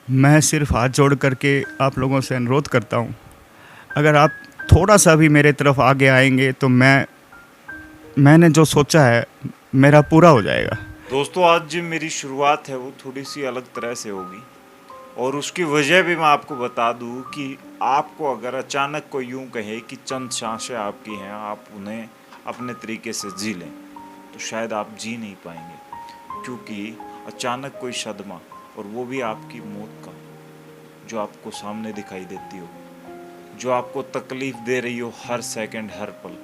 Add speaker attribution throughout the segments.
Speaker 1: मैं सिर्फ़ हाथ जोड़ करके आप लोगों से अनुरोध करता हूँ, अगर आप थोड़ा-सा भी मेरे तरफ आगे आएँगे तो मैंने जो सोचा है मेरा पूरा हो जाएगा।
Speaker 2: दोस्तों, आज जो मेरी शुरुआत है वो थोड़ी सी अलग तरह से होगी और उसकी वजह भी मैं आपको बता दूं कि आपको अगर अचानक कोई यूं कहे कि चंद सांसें आपकी हैं, आप उन्हें अपने तरीके से जी लें, तो शायद आप जी नहीं पाएंगे, क्योंकि अचानक कोई सदमा, और वो भी आपकी मौत का, जो आपको सामने दिखाई देती हो, जो आपको तकलीफ़ दे रही हो हर सेकंड हर पल,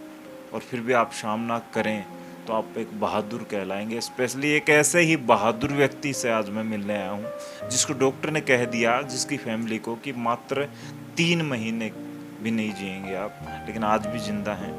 Speaker 2: और फिर भी आप सामना करें, तो आप एक बहादुर कहलाएंगे। स्पेशली एक ऐसे ही बहादुर व्यक्ति से आज मैं मिलने आया हूँ जिसको डॉक्टर ने कह दिया, जिसकी फैमिली को, कि मात्र 3 महीने भी नहीं जिएंगे आप, लेकिन आज भी जिंदा हैं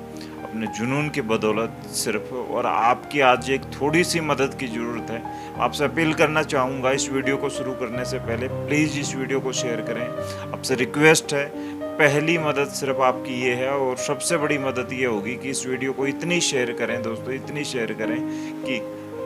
Speaker 2: अपने जुनून की बदौलत सिर्फ। और आपकी आज एक थोड़ी सी मदद की ज़रूरत है। आपसे अपील करना चाहूँगा, इस वीडियो को शुरू करने से पहले प्लीज़ इस वीडियो को शेयर करें। आपसे रिक्वेस्ट है, पहली मदद सिर्फ आपकी ये है, और सबसे बड़ी मदद ये होगी कि इस वीडियो को इतनी शेयर करें दोस्तों, इतनी शेयर करें कि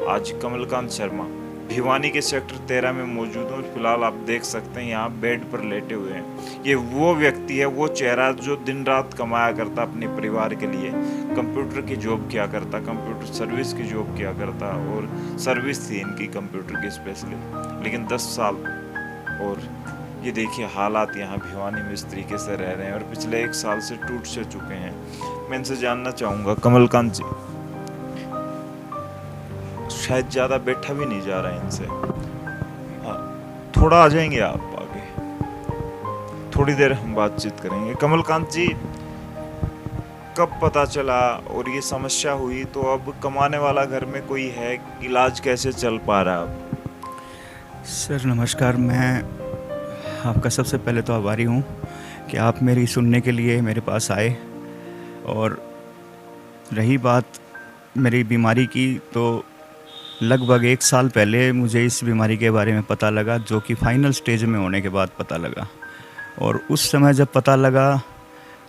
Speaker 2: आज कमलकांत शर्मा भिवानी के सेक्टर 13 में मौजूद हूँ। फिलहाल आप देख सकते हैं यहाँ बेड पर लेटे हुए हैं। ये वो व्यक्ति है, वो चेहरा जो दिन रात कमाया करता अपने परिवार के लिए, कंप्यूटर की जॉब किया करता, कंप्यूटर सर्विस की जॉब किया करता, और सर्विस थी इनकी कंप्यूटर की स्पेशली, लेकिन 10 साल। और ये देखिए हालात यहाँ भिवानी में इस तरीके से रह रहे हैं, और पिछले 1 साल से टूट से चुके हैं। मैं इनसे जानना चाहूँगा, कमलकांत जी, शायद ज़्यादा बैठा भी नहीं जा रहा है इनसे, थोड़ा आ जाएंगे आप आगे, थोड़ी देर हम बातचीत करेंगे। कमलकांत जी, कब पता चला और ये समस्या हुई, तो अब कमाने वाला घर में कोई है, इलाज कैसे चल पा रहा है अब?
Speaker 1: सर नमस्कार, मैं आपका सबसे पहले तो आभारी हूँ कि आप मेरी सुनने के लिए मेरे पास आए। और रही बात मेरी बीमारी की, तो लगभग 1 साल पहले मुझे इस बीमारी के बारे में पता लगा, जो कि फाइनल स्टेज में होने के बाद पता लगा। और उस समय जब पता लगा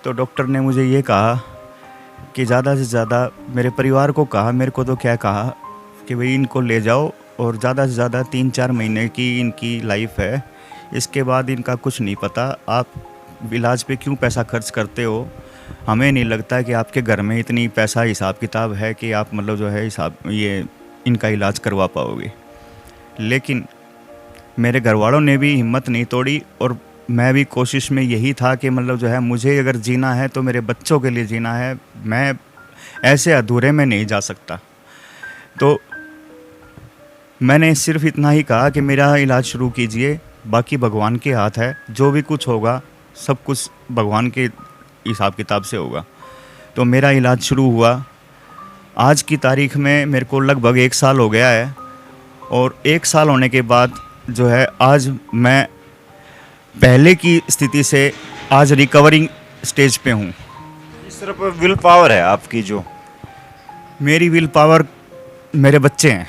Speaker 1: तो डॉक्टर ने मुझे ये कहा कि ज़्यादा से ज़्यादा, मेरे परिवार को कहा, मेरे को तो क्या कहा, कि भाई इनको ले जाओ और ज़्यादा से ज़्यादा 3-4 महीने की इनकी लाइफ है, इसके बाद इनका कुछ नहीं पता। आप इलाज पे क्यों पैसा खर्च करते हो? हमें नहीं लगता कि आपके घर में इतनी पैसा हिसाब किताब है कि आप मतलब जो है हिसाब ये इनका इलाज करवा पाओगे। लेकिन मेरे घर वालों ने भी हिम्मत नहीं तोड़ी, और मैं भी कोशिश में यही था कि मतलब जो है मुझे अगर जीना है तो मेरे बच्चों के लिए जीना है, मैं ऐसे अधूरे में नहीं जा सकता। तो मैंने सिर्फ इतना ही कहा कि मेरा इलाज शुरू कीजिए, बाकी भगवान के हाथ है, जो भी कुछ होगा सब कुछ भगवान के हिसाब किताब से होगा। तो मेरा इलाज शुरू हुआ। आज की तारीख़ में मेरे को लगभग 1 साल हो गया है, और 1 साल होने के बाद जो है आज मैं पहले की स्थिति से आज रिकवरिंग स्टेज पे हूँ।
Speaker 2: सिर्फ विल पावर है आपकी? जो
Speaker 1: मेरी विल पावर मेरे बच्चे हैं।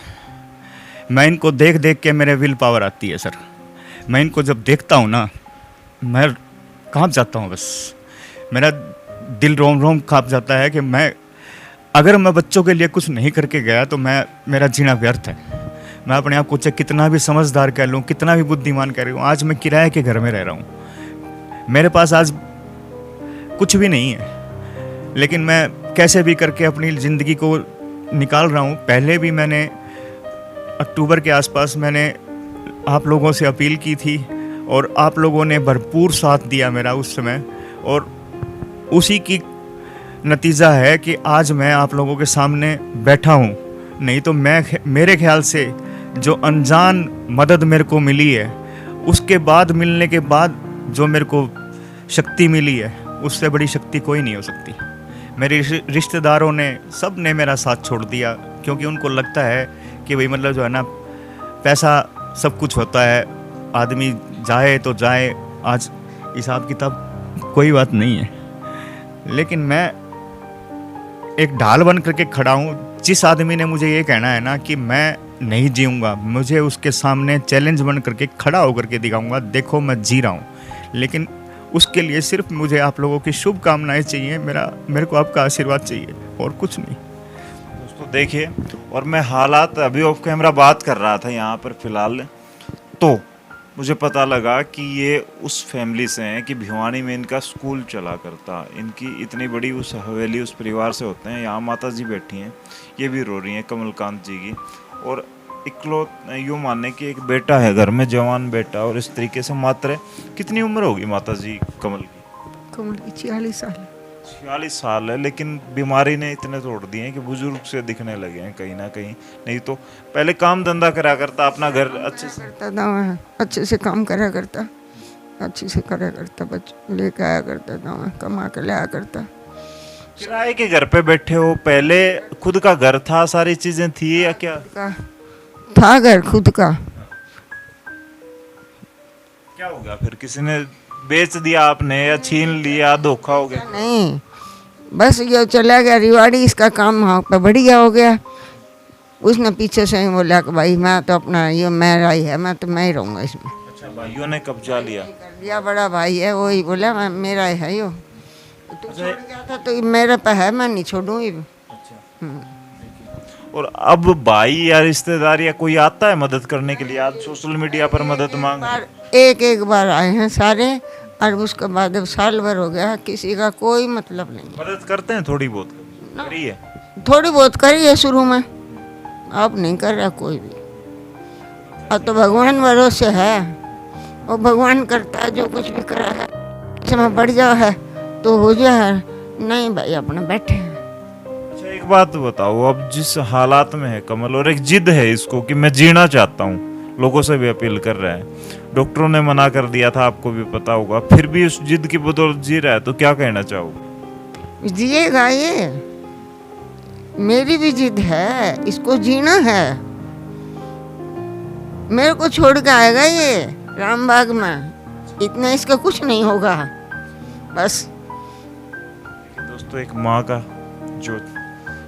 Speaker 1: मैं इनको देख देख के मेरे विल पावर आती है सर। मैं इनको जब देखता हूँ ना, मैं काँप जाता हूँ। बस मेरा दिल रोम रोम काँप जाता है कि अगर मैं बच्चों के लिए कुछ नहीं करके गया तो मेरा जीना व्यर्थ है। मैं अपने आप को चाहे कितना भी समझदार कह लूँ, कितना भी बुद्धिमान कह लूँ, आज मैं किराए के घर में रह रहा हूँ। मेरे पास आज कुछ भी नहीं है, लेकिन मैं कैसे भी करके अपनी ज़िंदगी को निकाल रहा हूँ। पहले भी मैंने अक्टूबर के आसपास मैंने आप लोगों से अपील की थी, और आप लोगों ने भरपूर साथ दिया मेरा उस समय, और उसी की नतीजा है कि आज मैं आप लोगों के सामने बैठा हूँ। नहीं तो मेरे ख्याल से जो अनजान मदद मेरे को मिली है, उसके बाद मिलने के बाद जो मेरे को शक्ति मिली है, उससे बड़ी शक्ति कोई नहीं हो सकती। मेरे रिश्तेदारों ने, सब ने मेरा साथ छोड़ दिया, क्योंकि उनको लगता है कि भाई मतलब जो है ना, पैसा सब कुछ होता है, आदमी जाए तो जाए, आज हिसाब किताब कोई बात नहीं है। लेकिन मैं एक ढाल बन करके खड़ा हूँ। जिस आदमी ने मुझे ये कहना है ना कि मैं नहीं जीऊँगा, मुझे उसके सामने चैलेंज बन करके खड़ा होकर के दिखाऊँगा, देखो मैं जी रहा हूँ। लेकिन उसके लिए सिर्फ मुझे आप लोगों की शुभकामनाएं चाहिए, मेरे को आपका आशीर्वाद चाहिए, और कुछ नहीं।
Speaker 2: दोस्तों देखिए, और मैं हालात अभी ऑफ कैमरा बात कर रहा था यहाँ पर फिलहाल, तो मुझे पता लगा कि ये उस फैमिली से हैं कि भिवानी में इनका स्कूल चला करता, इनकी इतनी बड़ी उस हवेली उस परिवार से होते हैं। यहाँ माता जी बैठी हैं, ये भी रो रही हैं कमलकांत जी की। और यूँ माने कि एक बेटा है घर में, जवान बेटा, और इस तरीके से मात्र कितनी उम्र होगी माता जी कमल की?
Speaker 3: कमल की 46 साल है।
Speaker 2: 46 साल है, लेकिन बीमारी ने इतने तोड़ दिए हैं कि बुजुर्ग से दिखने लगे हैं कहीं ना कहीं। नहीं तो पहले काम धंधा करा करता, अपना घर अच्छे से
Speaker 3: करता था वहाँ, अच्छे से काम करा करता, अच्छे से करा करता, बच्चे लेके आया करता था वहाँ, कमा के लाया करता।
Speaker 2: किराए के घर पे बैठे हो, पहले खुद का घर था, सारी चीजें थी या क्या?
Speaker 3: का था घर खुद का।
Speaker 2: क्या हो गया फिर? किसी ने बेच दिया आपने, या छीन लिया, धोखा हो गया?
Speaker 3: नहीं, बस ये चला गया रिवाड़ी, इसका काम वहाँ पे बढ़िया हो गया। उसने पीछे से ही बोला कि भाई मैं तो अपना ये मेरा ही है, मैं तो मैं ही रहूँगा इसमें।
Speaker 2: अच्छा, भाइयों ने कब्जा लिया?
Speaker 3: कर लिया, बड़ा भाई है वही बोला मैं मेरा ही है यो, तू छोड़ गया था तो ये मेरे पे है, मैं नहीं छोड़ूँ ये।
Speaker 2: और अब भाई या रिश्तेदार या कोई आता है मदद करने के लिए? आज सोशल मीडिया पर मदद मांग
Speaker 3: एक बार आए हैं सारे, और उसके बाद अब साल भर हो गया, किसी का कोई मतलब नहीं।
Speaker 2: मदद करते हैं थोड़ी बहुत? करी है
Speaker 3: थोड़ी बहुत करी है शुरू में, अब नहीं कर रहा कोई भी। अब तो भगवान भरोसे है, वो भगवान करता है जो कुछ भी करा है, इसमें बढ़ जाओ है तो हो जाए, नहीं भाई अपना बैठे हैं।
Speaker 2: अच्छा, एक बात बताओ, अब जिस हालात में है कमल, और एक जिद है इसको कि मैं जीना चाहता हूँ, लोगों से भी अपील कर रहा है, डॉक्टरों ने मना कर दिया था, आपको भी पता होगा, फिर भी उस जिद की बदौलत जी रहा है, तो क्या कहना चाहोगे?
Speaker 3: जिएगा ये, मेरी भी जिद है, इसको जीना है। मेरे को छोड़ के आएगा ये रामबाग में, इतना इसका कुछ नहीं होगा बस।
Speaker 2: दोस्तों, एक माँ का जो,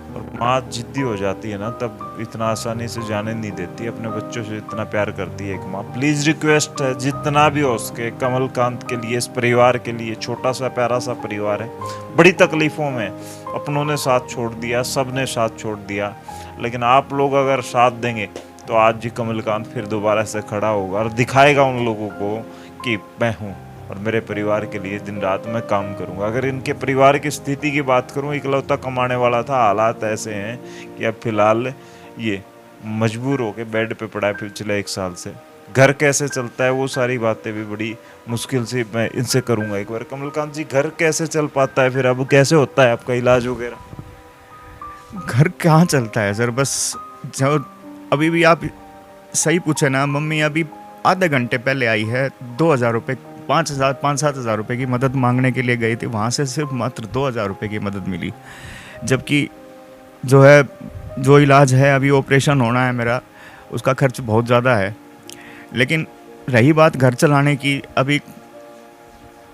Speaker 2: और माँ जिद्दी हो जाती है ना, तब इतना आसानी से जाने नहीं देती, अपने बच्चों से इतना प्यार करती है एक माँ। प्लीज़ रिक्वेस्ट है, जितना भी हो सके कमलकांत के लिए, इस परिवार के लिए, छोटा सा प्यारा सा परिवार है, बड़ी तकलीफ़ों में, अपनों ने साथ छोड़ दिया, सब ने साथ छोड़ दिया, लेकिन आप लोग अगर साथ देंगे तो आज जी कमलकांत फिर दोबारा से खड़ा होगा और दिखाएगा उन लोगों को कि मैं हूँ और मेरे परिवार के लिए दिन रात मैं काम करूँगा। अगर इनके परिवार की स्थिति की बात करूँ, इकलौता कमाने वाला था, हालात ऐसे हैं कि अब फिलहाल ये मजबूर होकर बेड पे पड़ा है पिछले 1 साल से। घर कैसे चलता है वो सारी बातें भी बड़ी मुश्किल से मैं इनसे करूँगा एक बार। कमलकांत जी, घर कैसे चल पाता है फिर? अब कैसे होता है आपका इलाज वगैरह?
Speaker 1: घर कहाँ चलता है सर, बस जो अभी भी आप सही पूछे ना, मम्मी अभी आधे घंटे पहले आई है, 2,000 रुपये, 5,000-7 हज़ार रुपये की मदद मांगने के लिए गई थी, वहाँ से सिर्फ मात्र 2,000 रुपये की मदद मिली। जबकि जो है, जो इलाज है, अभी ऑपरेशन होना है मेरा, उसका खर्च बहुत ज़्यादा है। लेकिन रही बात घर चलाने की, अभी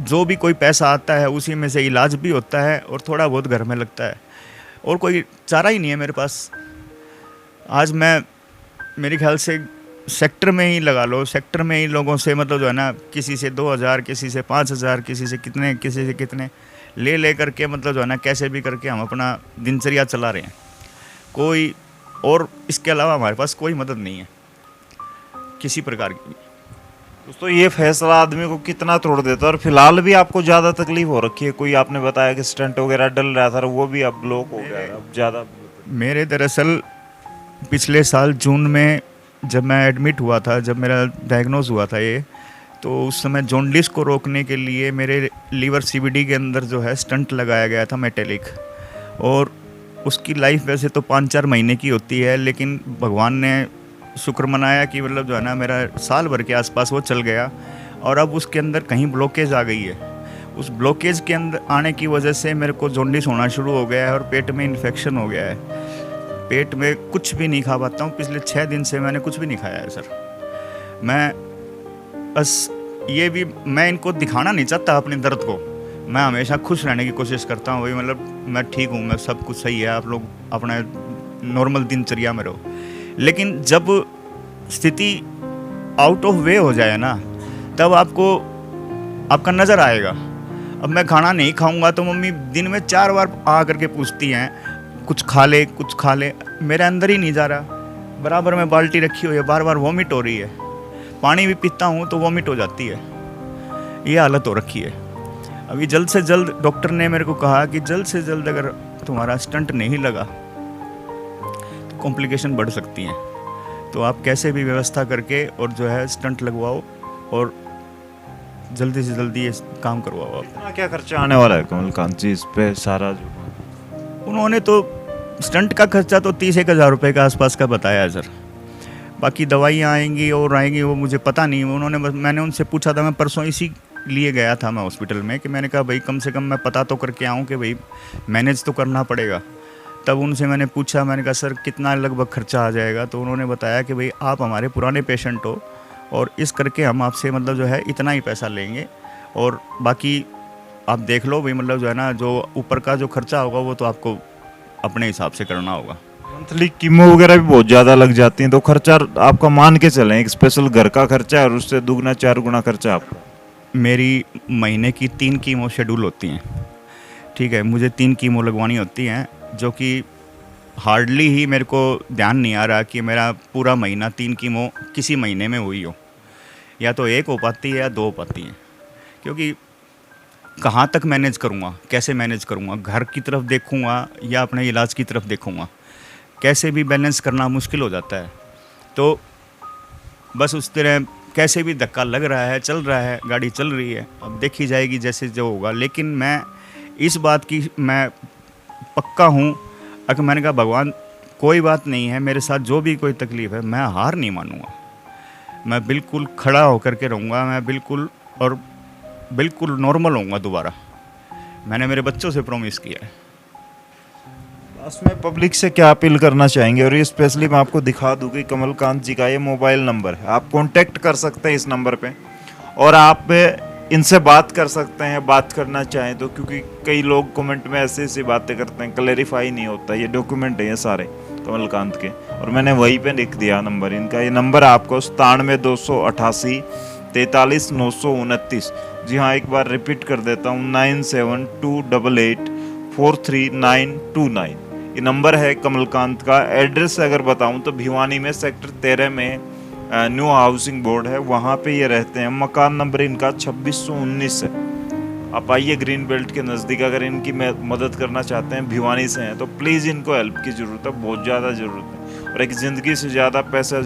Speaker 1: जो भी कोई पैसा आता है उसी में से इलाज भी होता है और थोड़ा बहुत घर में लगता है, और कोई चारा ही नहीं है मेरे पास। आज मैं, मेरे ख्याल से सेक्टर में ही लगा लो, सेक्टर में ही लोगों से, मतलब जो है ना, किसी से 2,000, किसी से 5,000, किसी से कितने ले करके, मतलब जो है ना, कैसे भी करके हम अपना दिनचर्या चला रहे हैं। कोई और इसके अलावा हमारे पास कोई मदद नहीं है किसी प्रकार की।
Speaker 2: दोस्तों, ये फैसला आदमी को कितना तोड़ देता है। और फिलहाल भी आपको ज़्यादा तकलीफ हो रखी है? कोई आपने बताया कि स्टंट वगैरह डल रहा था, वो भी अब ब्लॉक हो गया है, अब ज़्यादा?
Speaker 1: मेरे दरअसल पिछले साल जून में जब मैं एडमिट हुआ था, जब मेरा डायग्नोज हुआ था ये, तो उस समय जॉन्डिस को रोकने के लिए मेरे लीवर सीवीडी के अंदर जो है स्टंट लगाया गया था मेटेलिक, और उसकी लाइफ वैसे तो 5-4 महीने की होती है, लेकिन भगवान ने शुक्र मनाया कि मतलब जो है ना, मेरा साल भर के आसपास वो चल गया, और अब उसके अंदर कहीं ब्लॉकेज आ गई है। उस ब्लॉकेज के अंदर आने की वजह से मेरे को जॉन्डिस होना शुरू हो गया है और पेट में इन्फेक्शन हो गया है। पेट में कुछ भी नहीं खा पाता हूँ, पिछले 6 दिन से मैंने कुछ भी नहीं खाया है सर। मैं बस ये भी, मैं इनको दिखाना नहीं चाहता अपने दर्द को, मैं हमेशा खुश रहने की कोशिश करता हूँ। वही मतलब मैं ठीक हूँ, मैं सब कुछ सही है, आप लोग अपना नॉर्मल दिनचर्या में रहो। लेकिन जब स्थिति आउट ऑफ वे हो जाए ना, तब आपका नज़र आएगा। अब मैं खाना नहीं खाऊंगा तो मम्मी दिन में 4 बार आ करके पूछती हैं, कुछ खा ले, कुछ खा ले। मेरे अंदर ही नहीं जा रहा, बराबर में बाल्टी रखी हुई है, बार बार वॉमिट हो रही है। पानी भी पीता हूँ तो वॉमिट हो जाती है। ये हालत हो रखी है। अभी जल्द से जल्द डॉक्टर ने मेरे को कहा कि जल्द से जल्द अगर तुम्हारा स्टंट नहीं लगा तो कॉम्प्लिकेशन बढ़ सकती हैं, तो आप कैसे भी व्यवस्था करके और जो है स्टंट लगवाओ और जल्दी से जल्दी ये काम करवाओ आप।
Speaker 2: इतना क्या खर्चा आने वाला है कमलकांत जी इस पे सारा जो?
Speaker 1: उन्होंने तो स्टंट का खर्चा तो 31,000 रुपये के आसपास का बताया है सर। बाकी दवाइयाँ आएंगी और आएंगी वो मुझे पता नहीं। उन्होंने मैंने उनसे पूछा था, मैं परसों इसी लिए गया था मैं हॉस्पिटल में, कि मैंने कहा भाई कम से कम मैं पता तो करके आऊँ कि भाई मैनेज तो करना पड़ेगा। तब उनसे मैंने पूछा, मैंने कहा सर कितना लगभग खर्चा आ जाएगा? तो उन्होंने बताया कि भाई आप हमारे पुराने पेशेंट हो और इस करके हम आपसे मतलब जो है इतना ही पैसा लेंगे और बाकी आप देख लो भाई, मतलब जो है ना, जो ऊपर का जो खर्चा होगा वो तो आपको अपने हिसाब से करना होगा।
Speaker 2: मंथली कीमो वगैरह भी बहुत ज़्यादा लग जाती हैं, तो खर्चा आपका मान के चलें, एक स्पेशल घर का खर्चा है और उससे दुगना 4 गुना खर्चा आपका।
Speaker 1: मेरी महीने की 3 कीमो शेड्यूल होती हैं, ठीक है। मुझे 3 कीमो लगवानी होती हैं, जो कि हार्डली ही मेरे को ध्यान नहीं आ रहा कि मेरा पूरा महीना 3 कीमो किसी महीने में हुई हो, या तो 1 हो पाती है या 2 हो पाती हैं। क्योंकि कहाँ तक मैनेज करूँगा, कैसे मैनेज करूँगा, घर की तरफ देखूँगा या अपने इलाज की तरफ देखूँगा, कैसे भी बैलेंस करना मुश्किल हो जाता है। तो बस उस तरह कैसे भी धक्का लग रहा है, चल रहा है, गाड़ी चल रही है, अब देखी जाएगी जैसे जो होगा। लेकिन मैं इस बात की मैं पक्का हूँ, अगर मैंने कहा भगवान कोई बात नहीं है, मेरे साथ जो भी कोई तकलीफ़ है मैं हार नहीं मानूंगा, मैं बिल्कुल खड़ा होकर के रहूँगा, मैं बिल्कुल नॉर्मल होऊंगा दोबारा। मैंने मेरे बच्चों से प्रॉमिस किया है।
Speaker 2: लास्ट में पब्लिक से क्या अपील करना चाहेंगे? और ये स्पेशली मैं आपको दिखा दूँ कि कमलकांत जी का ये मोबाइल नंबर है, आप कांटेक्ट कर सकते हैं इस नंबर पे और आप इनसे बात कर सकते हैं, बात करना चाहें तो, क्योंकि कई लोग कमेंट में ऐसी ऐसी बातें करते हैं, क्लैरिफाई नहीं होता। ये डॉक्यूमेंट है ये सारे कमलकांत के, और मैंने वहीं पे लिख दिया नंबर इनका। ये नंबर आपको 97 288 43 929, जी हाँ एक बार रिपीट कर देता हूँ, 9728843929 ये नंबर है कमलकांत का। एड्रेस अगर बताऊं तो भिवानी में सेक्टर 13 में न्यू हाउसिंग बोर्ड है, वहाँ पे ये रहते हैं। मकान नंबर इनका 2619 है। आप आइए ग्रीन बेल्ट के नज़दीक। अगर इनकी मदद करना चाहते हैं, भिवानी से हैं, तो प्लीज़ इनको हेल्प की ज़रूरत है, बहुत ज़्यादा ज़रूरत है। और एक ज़िंदगी से ज़्यादा पैसा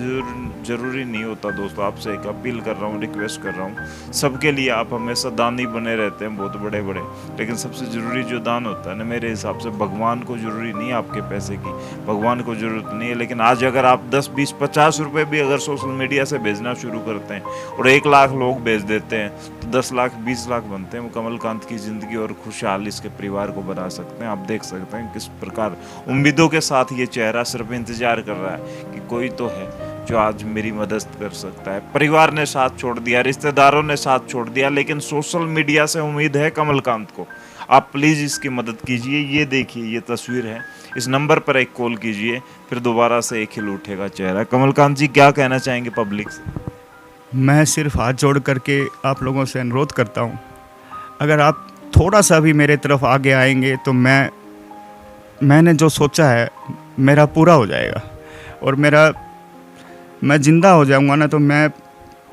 Speaker 2: ज़रूरी नहीं होता दोस्तों। आपसे एक अपील कर रहा हूँ, रिक्वेस्ट कर रहा हूँ, सबके लिए आप हमेशा दानी बने रहते हैं बहुत बड़े बड़े, लेकिन सबसे ज़रूरी जो दान होता है ना, मेरे हिसाब से भगवान को ज़रूरी नहीं है आपके पैसे की, भगवान को ज़रूरत नहीं है। लेकिन आज अगर आप 10 20 50 रुपये भी अगर सोशल मीडिया से भेजना शुरू करते हैं और 1 लाख लोग भेज देते हैं तो 10 लाख 20 लाख बनते हैं। वो कमलकांत की ज़िंदगी और खुशहाल इसके परिवार को बना सकते हैं। आप देख सकते हैं किस प्रकार उम्मीदों के साथ ये चेहरा सिर्फ इंतजार कर रहा है कि कोई तो है जो आज मेरी मदद कर सकता है। परिवार ने साथ छोड़ दिया, रिश्तेदारों ने साथ छोड़ दिया, लेकिन सोशल मीडिया से उम्मीद है कमलकांत को। आप प्लीज़ इसकी मदद कीजिए। ये देखिए, ये तस्वीर है, इस नंबर पर एक कॉल कीजिए, फिर दोबारा से एक खिल उठेगा चेहरा। कमलकांत जी क्या कहना चाहेंगे पब्लिक से?
Speaker 1: मैं सिर्फ हाथ जोड़ करके आप लोगों से अनुरोध करता हूँ, अगर आप थोड़ा सा भी मेरे तरफ आगे आएंगे तो मैंने जो सोचा है मेरा पूरा हो जाएगा, और मैं ज़िंदा हो जाऊंगा ना, तो मैं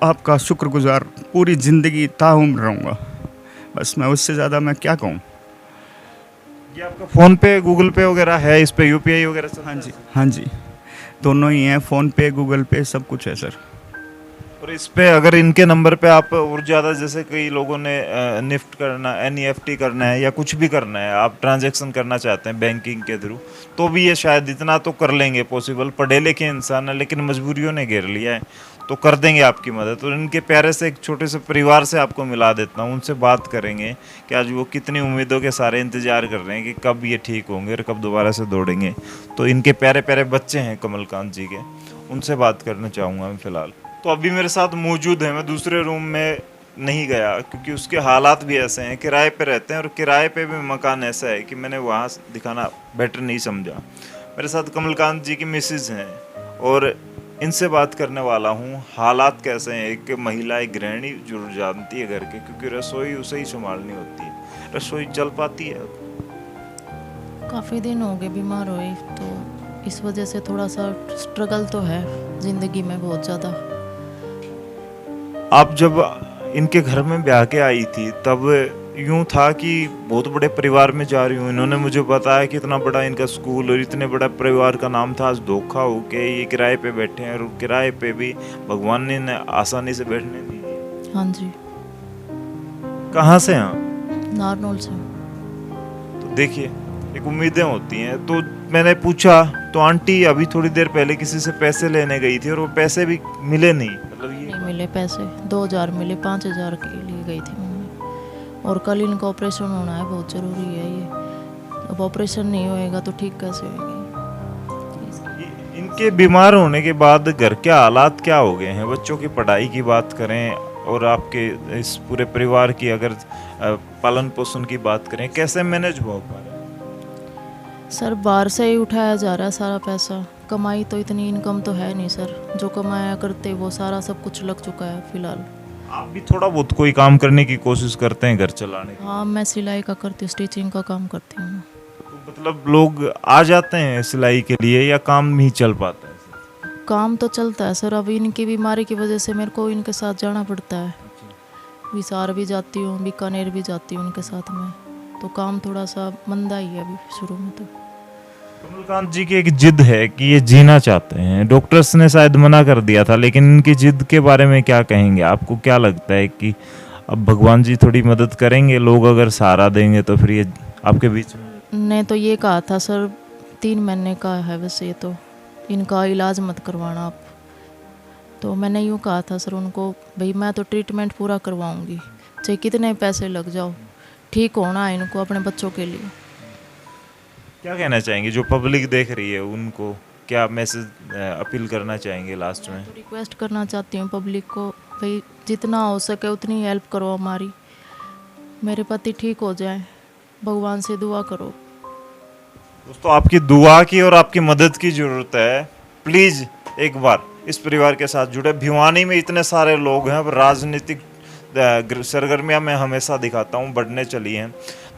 Speaker 1: आपका शुक्रगुजार पूरी ज़िंदगी ताउम्र रहूँगा। बस मैं उससे ज़्यादा मैं क्या कहूँ।
Speaker 2: ये आपका फ़ोन पे गूगल पे वगैरह है, इस पे यूपीआई वगैरह सब?
Speaker 1: हाँ जी, दोनों ही हैं, फ़ोन पे गूगल पे सब कुछ है सर।
Speaker 2: और इस पे अगर इनके नंबर पे आप और ज़्यादा, जैसे कई लोगों ने निफ्ट करना, एनईएफटी करना है या कुछ भी करना है, आप ट्रांजैक्शन करना चाहते हैं बैंकिंग के थ्रू, तो भी ये शायद इतना तो कर लेंगे पॉसिबल। पढ़े लिखे इंसान है, लेकिन मजबूरियों ने घेर लिया है, तो कर देंगे आपकी मदद। और इनके प्यारे से एक छोटे से परिवार से आपको मिला देता हूँ, उनसे बात करेंगे कि आज वो कितनी उम्मीदों के सारे इंतजार कर रहे हैं कि कब ये ठीक होंगे और कब दोबारा से दौड़ेंगे। तो इनके प्यारे प्यारे बच्चे हैं कमलकांत जी के, उनसे बात करना चाहूँगा मैं फ़िलहाल। तो अभी मेरे साथ मौजूद है, मैं दूसरे रूम में नहीं गया क्योंकि उसके हालात भी ऐसे हैं, किराए पे रहते हैं, और किराए पे भी मकान ऐसा है कि मैंने वहाँ दिखाना बेटर नहीं समझा। मेरे साथ कमलकांत जी की मिसेज हैं और इनसे बात करने वाला हूँ। हालात कैसे हैं, एक महिला, एक गृहिणी जरूर जानती है घर के, क्योंकि रसोई उसे ही संभालनी होती है। रसोई चल पाती है?
Speaker 4: काफ़ी दिन हो गए बीमार हुए, तो इस वजह से थोड़ा सा स्ट्रगल तो है ज़िंदगी में बहुत ज़्यादा।
Speaker 2: आप जब इनके घर में ब्याह के आई थी तब यूं था कि बहुत बड़े परिवार में जा रही हूँ, इन्होंने मुझे बताया कि इतना बड़ा इनका स्कूल और इतने बड़ा परिवार का नाम था, आज धोखा हो के ये किराए पे बैठे हैं और किराए पे भी भगवान ने इन्हें आसानी से बैठने दी।
Speaker 4: हाँ जी,
Speaker 2: कहाँ से हैं आप?
Speaker 4: नारनौल से।
Speaker 2: तो देखिए एक उम्मीदें होती हैं। तो मैंने पूछा तो आंटी अभी थोड़ी देर पहले किसी से पैसे लेने गई थी और वो पैसे भी मिले नहीं, मतलब ये
Speaker 4: नहीं मिले पैसे, 2000 मिले, 5000 के लिए गई थी मम्मी। और कल इनका ऑपरेशन होना है, बहुत ज़रूरी है ये। अब ऑपरेशन नहीं होएगा तो ठीक कैसे होएगी?
Speaker 2: इनके बीमार होने के बाद घर के हालात क्या हो गए हैं? बच्चों की पढ़ाई की बात करें और आपके इस पूरे परिवार की अगर पालन पोषण की बात करें, कैसे मैनेज हो पा रहा है?
Speaker 4: सर बाहर से ही उठाया जा रहा है सारा पैसा, कमाई तो इतनी इनकम तो है नहीं सर, जो कमाया करते वो सारा सब कुछ लग चुका है फिलहाल।
Speaker 2: आप भी थोड़ा बहुत कोई काम करने की कोशिश करते हैं घर चलाने की?
Speaker 4: हाँ, मैं सिलाई का करती हूँ, स्टिचिंग का काम करती हूँ।
Speaker 2: तो मतलब लोग आ जाते हैं सिलाई के लिए या काम नहीं चल पाता है?
Speaker 4: काम तो चलता है सर, अब इनकी बीमारी की वजह से मेरे को इनके साथ जाना पड़ता है। विसार भी जाती हूँ, बीकानेर भी जाती हूँ उनके साथ में, तो काम थोड़ा सा मंदा ही है अभी शुरू में। तो
Speaker 2: कमलकांत जी की एक जिद है कि ये जीना चाहते हैं, डॉक्टर्स ने शायद मना कर दिया था, लेकिन इनकी जिद के बारे में क्या कहेंगे? आपको क्या लगता है कि अब भगवान जी थोड़ी मदद करेंगे, लोग अगर सहारा देंगे तो फिर ये आपके बीच में?
Speaker 4: ने तो ये कहा था सर, 3 महीने का है वैसे ये, तो इनका इलाज मत करवाना आप। तो मैंने यूँ कहा था सर उनको, भाई मैं तो ट्रीटमेंट पूरा करवाऊंगी, चाहे कितने पैसे लग जाओ, ठीक होना है इनको अपने बच्चों के लिए।
Speaker 2: क्या कहना चाहेंगे जो पब्लिक देख रही है, उनको क्या मैसेज अपील करना चाहेंगे लास्ट में?
Speaker 4: तो रिक्वेस्ट करना चाहती हूँ पब्लिक को, भाई जितना हो सके उतनी हेल्प करो हमारी, मेरे पति ठीक हो जाए, भगवान से दुआ करो।
Speaker 2: दोस्तों आपकी दुआ की और आपकी मदद की ज़रूरत है। प्लीज़ एक बार इस परिवार के साथ जुड़े। भिवानी में इतने सारे लोग हैं, राजनीतिक सरगर्मियाँ मैं हमेशा दिखाता हूँ बढ़ने चली हैं,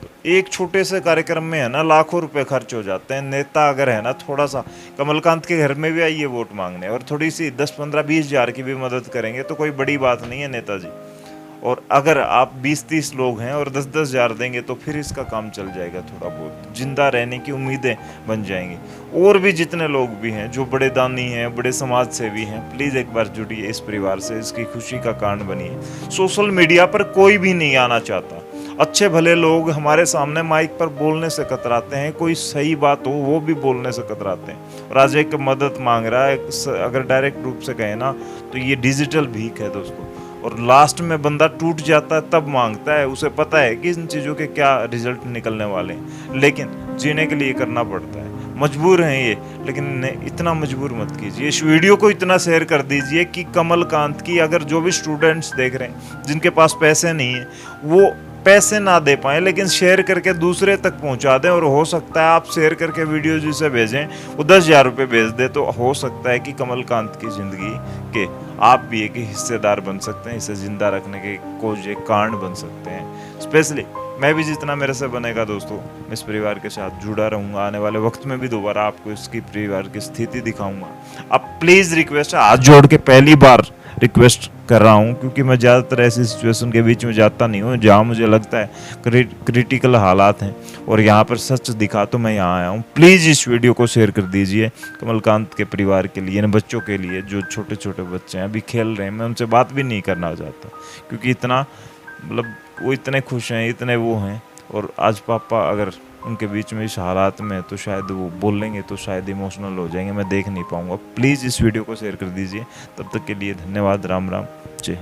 Speaker 2: तो एक छोटे से कार्यक्रम में है ना लाखों रुपए खर्च हो जाते हैं। नेता अगर है ना थोड़ा सा, कमलकांत के घर में भी आइए वोट मांगने और थोड़ी सी 10, 15, 20 हज़ार की भी मदद करेंगे तो कोई बड़ी बात नहीं है नेताजी। और अगर आप 20-30 लोग हैं और 10-10 हज़ार देंगे तो फिर इसका काम चल जाएगा, थोड़ा बहुत जिंदा रहने की उम्मीदें बन जाएंगी। और भी जितने लोग भी हैं जो बड़े दानी हैं, बड़े समाज सेवी हैं, प्लीज़ एक बार जुड़िए इस परिवार से, इसकी खुशी का कारण बनिए। सोशल मीडिया पर कोई भी नहीं आना चाहता, अच्छे भले लोग हमारे सामने माइक पर बोलने से कतराते हैं, कोई सही बात हो वो भी बोलने से कतराते हैं। और आज एक मदद मांग रहा है, अगर डायरेक्ट रूप से कहें ना तो ये डिजिटल भीख है दोस्तों। और लास्ट में बंदा टूट जाता है तब मांगता है, उसे पता है कि इन चीज़ों के क्या रिजल्ट निकलने वाले हैं, लेकिन जीने के लिए करना पड़ता है। मजबूर हैं ये, लेकिन इन्हें इतना मजबूर मत कीजिए। इस वीडियो को इतना शेयर कर दीजिए कि कमलकांत की, अगर जो भी स्टूडेंट्स देख रहे हैं जिनके पास पैसे नहीं है वो पैसे ना दे पाए, लेकिन शेयर करके दूसरे तक पहुंचा दें। और हो सकता है आप शेयर करके वीडियो जिसे भेजें वो 10,000 रुपये भेज दे, तो हो सकता है कि कमलकांत की ज़िंदगी के आप भी एक हिस्सेदार बन सकते हैं, इसे ज़िंदा रखने के कोई एक कारण बन सकते हैं। स्पेशली मैं भी जितना मेरे से बनेगा दोस्तों, मैं इस परिवार के साथ जुड़ा रहूँगा। आने वाले वक्त में भी दोबारा आपको इसकी परिवार की स्थिति दिखाऊँगा। अब प्लीज़ रिक्वेस्ट है, हाथ जोड़ के पहली बार रिक्वेस्ट कर रहा हूँ, क्योंकि मैं ज़्यादातर ऐसी सिचुएशन के बीच में जाता नहीं हूँ जहाँ मुझे लगता है क्रिटिकल हालात हैं और यहाँ पर सच दिखा तो मैं यहाँ आया हूँ। प्लीज़ इस वीडियो को शेयर कर दीजिए कमलकांत के परिवार के लिए, बच्चों के लिए जो छोटे छोटे बच्चे हैं अभी खेल रहे हैं। मैं उनसे बात भी नहीं करना चाहता क्योंकि इतना मतलब वो इतने खुश हैं, इतने वो हैं, और आज पापा अगर उनके बीच में इस हालात में तो शायद वो बोलेंगे तो शायद इमोशनल हो जाएंगे, मैं देख नहीं पाऊँगा। प्लीज़ इस वीडियो को शेयर कर दीजिए। तब तक के लिए धन्यवाद। राम राम, जय।